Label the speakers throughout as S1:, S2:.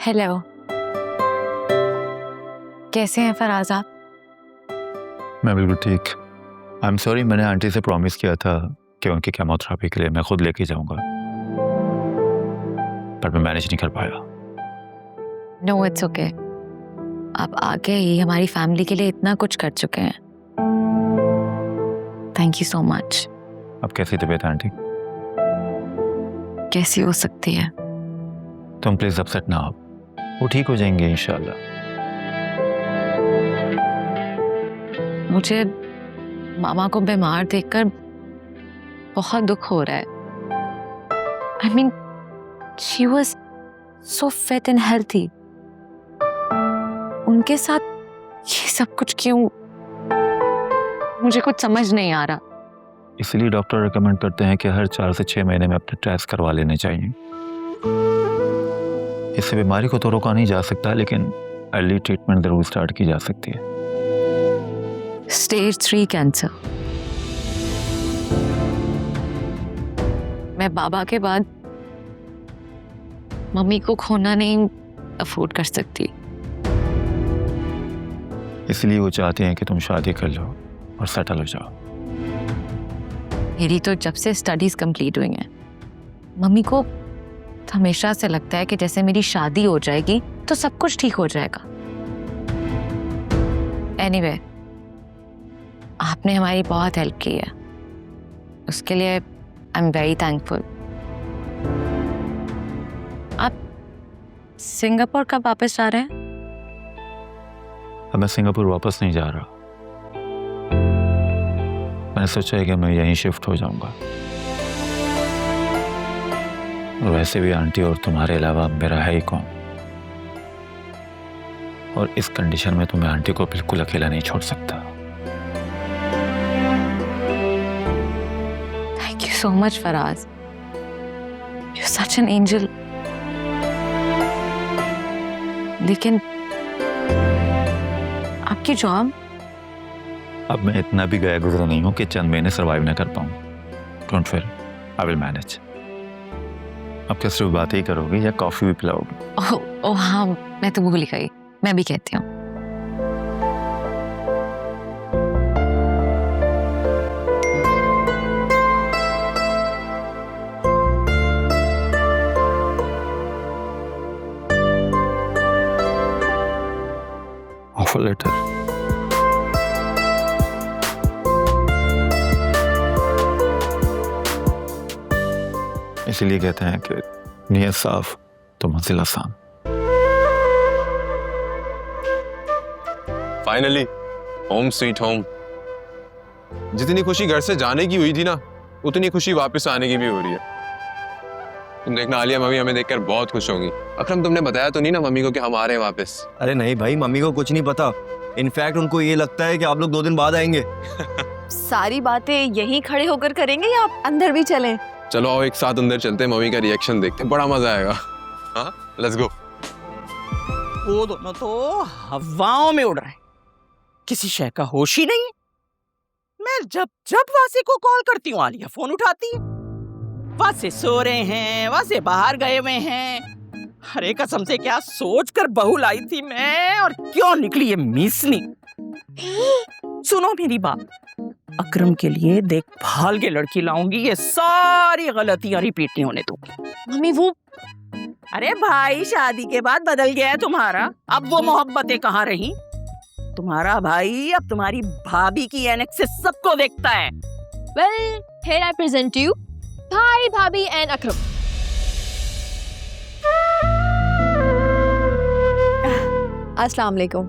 S1: Hello, कैसे हैं फराज आप?
S2: मैं बिल्कुल ठीक। आई एम सॉरी, मैंने आंटी से प्रॉमिस किया था कि उनकी केमोथेरेपी के लिए मैं खुद लेके जाऊंगा, पर मैं मैनेज नहीं कर पाया।
S1: No it's okay. आप आगे ही हमारी फैमिली के लिए इतना कुछ कर चुके हैं। Thank you so much.
S2: अब कैसी तबीयत है आंटी?
S1: कैसी हो सकती है?
S2: तुम प्लीज अपसेट ना हो, वो ठीक हो जाएंगे इंशाल्लाह।
S1: मुझे मामा को बीमार देखकर बहुत दुख हो रहा है। I mean she was so fit and healthy. उनके साथ ये सब कुछ क्यों? मुझे कुछ समझ नहीं आ रहा।
S2: इसलिए डॉक्टर रिकमेंड करते हैं कि हर 4 से 6 महीने में अपने टेस्ट करवा लेने चाहिए। इससे बीमारी को तो रोका नहीं जा सकता, लेकिन अर्ली ट्रीटमेंट जरूर स्टार्ट की जा सकती है।
S1: Stage 3 cancer. मैं बाबा के बाद मम्मी को खोना नहीं अफोर्ड कर सकती।
S2: इसलिए वो चाहते हैं कि तुम शादी कर लो और सेटल हो जाओ।
S1: मेरी तो जब से स्टडीज कंप्लीट हुई हैं, मम्मी को हमेशा से लगता है कि जैसे मेरी शादी हो जाएगी तो सब कुछ ठीक हो जाएगा। एनीवे, आपने हमारी बहुत हेल्प की है, उसके लिए आई एम वेरी थैंकफुल। आप सिंगापुर कब वापस जा रहे हैं?
S2: अब मैं सिंगापुर वापस नहीं जा रहा। मैंने सोचा है कि मैं यहीं शिफ्ट हो जाऊंगा। वैसे भी आंटी और तुम्हारे अलावा मेरा है ही कौन, और इस कंडीशन में तो मैं आंटी को बिल्कुल अकेला नहीं छोड़ सकता।
S1: Thank you so much Faraz, you are such an angel. लेकिन आपकी जॉब?
S2: अब मैं इतना भी गया गुजरा नहीं हूं कि चंद महीने सर्वाइव ना कर पाऊं। Don't fear, I will manage. अब क्या सिर्फ बातें ही करोगे या कॉफी भी पिलाओगे?
S1: ओह हाँ, मैं तो भूल गई, मैं भी कहती हूँ।
S2: Offer letter. इसीलिए कहते हैं कि नियत साफ तो मंजिल आसान।
S3: Finally home sweet home. जितनी खुशी घर से जाने की हुई थी ना, उतनी खुशी वापस आने की भी हो रही है। तुम देखना आलिया, मम्मी हमें देखकर बहुत खुश होंगी। अकरम, तुमने बताया तो नहीं ना मम्मी को कि हम आ रहे हैं वापस?
S4: अरे नहीं भाई, मम्मी को कुछ नहीं पता। इनफैक्ट उनको ये लगता है कि आप लोग 2 दिन बाद आएंगे।
S5: सारी बातें यहीं खड़े होकर करेंगे या आप अंदर भी चलें?
S3: चलो आओ एक साथ अंदर चलते हैं, मम्मी का रिएक्शन देखते हैं, बड़ा मजा आएगा। हाँ, लेट्स गो।
S6: वो दोनों तो हवाओं में उड़ रहे हैं, किसी शय का होश ही नहीं है। मैं जब जब वासे को कॉल करती हूँ, आलिया फोन उठाती है। वासे सो रहे हैं, वासे बाहर गए हुए हैं। अरे कसम से क्या सोच कर बहू लाई थी मैं, और क्यों निकली ये मीसनी। सुनो मेरी बात, अकरम के लिए देखभाल के लड़की लाऊंगी, ये सारी गलतियां रिपीट नहीं होने दूंगी।
S5: मम्मी वो
S6: अरे भाई, शादी के बाद बदल गया है तुम्हारा, अब वो मोहब्बतें कहाँ रही? तुम्हारा भाई अब तुम्हारी भाभी की एनेक्स से सबको देखता है।
S5: Well, here I present you भाई, भाभी एंड अकरम। अस्सलाम वालेकुम।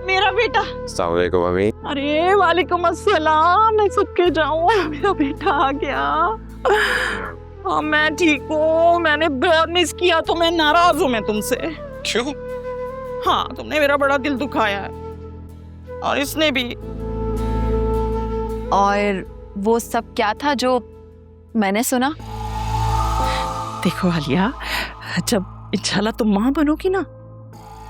S6: मेरा बेटा।
S3: अस्सलाम वालेकुम मम्मी।
S6: अरे वालेकुम अस्सलाम, मैं सबके जाऊँ, मेरा बेटा आ गया। हाँ मैं ठीक हूँ, मैंने बहुत मिस किया, तो मैं नाराज हूँ मैं तुमसे।
S3: क्यों?
S6: हाँ, तुमने मेरा बड़ा दिल दुखाया है, और इसने भी।
S5: और वो सब क्या था जो मैंने सुना?
S6: देखो आलिया, जब इंशाल्लाह तुम माँ बनोगी ना,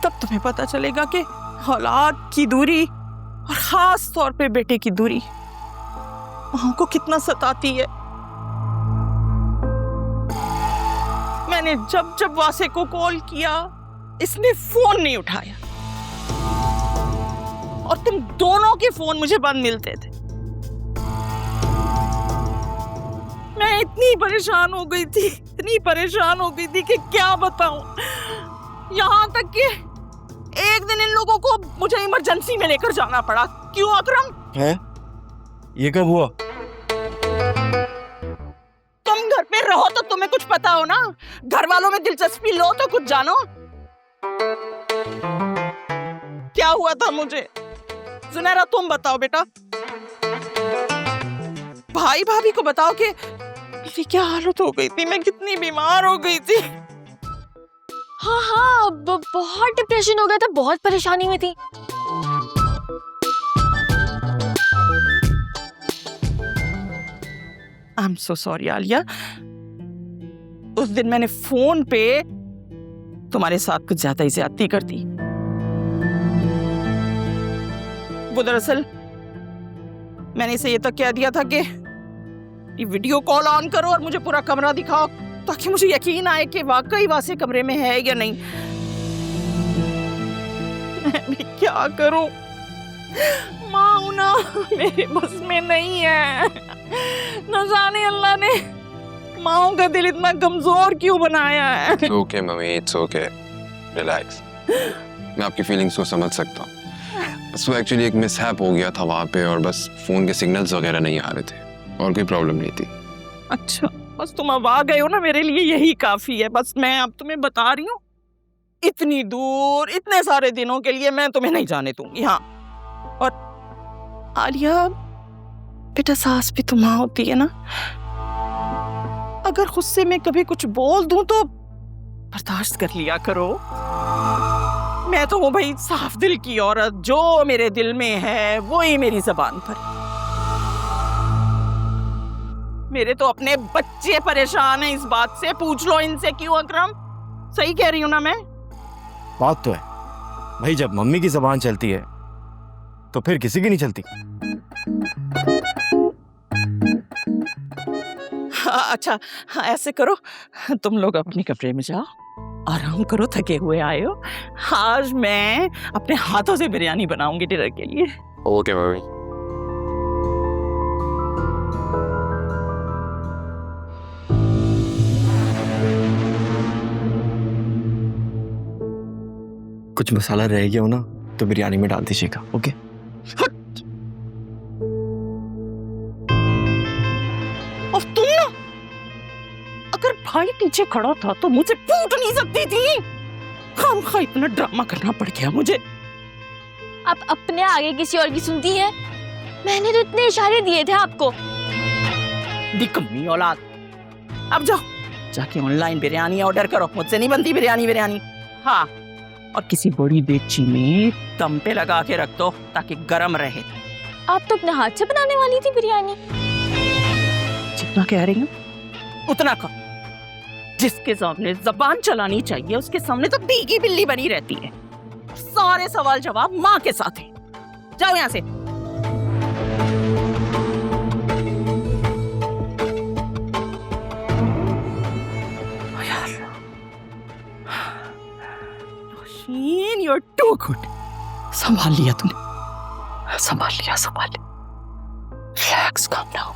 S6: तब तुम्हें पता चलेगा कि औलाद की दूरी, और खास तौर पे बेटे की दूरी, माँ को कितना सताती है। मैंने जब जब वासे को कॉल किया इसने फोन नहीं उठाया और तुम दोनों के फोन मुझे बंद मिलते थे। मैं इतनी परेशान हो गई थी, इतनी परेशान हो गई थी कि क्या बताऊं। यहाँ तक कि एक दिन इन लोगों को मुझे इमरजेंसी में लेकर जाना पड़ा। क्यों अकरम?
S4: है ये कब हुआ?
S6: तुम घर पे रहो तो तुम्हें कुछ पता हो ना, घर वालों में दिलचस्पी लो तो कुछ जानो। क्या हुआ था मुझे? जुनैरा तुम बताओ बेटा, भाई भाभी को बताओ कि मेरी क्या हालत हो गई थी, मैं कितनी बीमार हो गई थी।
S1: हाँ हाँ, बहुत डिप्रेशन हो गया था, बहुत परेशानी में थी।
S6: I am so sorry Alia, उस दिन मैंने फोन पे तुम्हारे साथ कुछ ज्यादा ही ज्यादती कर दी। वो दरअसल मैंने इसे ये तक कह दिया था कि ये वीडियो कॉल ऑन करो और मुझे पूरा कमरा दिखाओ ताकि मुझे यकीन आए कि वाकई वासे कमरे में है या नहीं। मैं भी क्या करूं, माँ ना मेरे बस में नहीं है। न जाने अल्लाह ने माओ का दिल इतना कमजोर क्यों बनाया है।
S3: Okay mummy, it's okay, relax. मैं आपकी फीलिंग्स को समझ सकता हूँ। बस वो एक्चुअली एक मिसहैप हो गया था वहाँ पे और बस फोन के सिग्नल्स वगैरह नहीं आ रहे थे और कोई प्रॉब्लम नहीं थी।
S6: अच्छा, बस तुम अब आ गए हो ना, मेरे लिए यही काफी है। बस मैं अब तुम्हें बता रही हूँ, इतनी दूर इतने सारे दिनों के लिए मैं तुम्हें नहीं जाने दूंगी। हाँ, और आलिया बेटा, सास भी तो माँ होती है ना, अगर गुस्से में कभी कुछ बोल दूं तो बर्दाश्त कर लिया करो। मैं तो हूँ भाई साफ दिल की औरत, जो मेरे दिल में है वो ही मेरी जबान पर। मेरे तो अपने बच्चे परेशान हैं इस बात से, पूछ लो इनसे। क्यों अकरम, सही कह रही हूँ ना मैं?
S4: बात तो है भाई, जब मम्मी की जबान चलती है तो फिर किसी की नहीं चलती।
S6: अच्छा हाँ, ऐसे करो, तुम लोग अपने कमरे में जाओ, आराम करो, थके हुए आए हो। आज मैं अपने हाथों से बिरयानी बनाऊंगी डिनर के लिए।
S3: Okay mummy.
S4: कुछ मसाला रह गया हो ना तो बिरयानी में डाल दीजिएगा। ओके?
S6: और तुम ना, अगर भाई पीछे खड़ा था तो मुझे पूछ नहीं सकती थी। खामखा इतना ड्रामा करना पड़ गया मुझे।
S1: आप अपने आगे किसी और की सुनती हैं? मैंने तो इतने इशारे दिए थे आपको।
S6: निकम्मी औलाद। अब जाओ, जाके ऑनलाइन बिरयानी ऑर्डर करो, मुझसे नहीं बनती बिरयानी। हाँ, और किसी बड़ी देगची में दम पे लगा के रख दो ताकि गरम रहे।
S1: आप तो अपने हाथ से बनाने वाली थी बिरयानी।
S6: जितना कह रही हूँ उतना करो। जिसके सामने जबान चलानी चाहिए उसके सामने तो भीगी बिल्ली बनी रहती है। सारे सवाल जवाब माँ के साथ है। जाओ यहाँ से। Rosheen, you're too good. संभाल लिया तूने, संभाल लिया। Relax, calm down.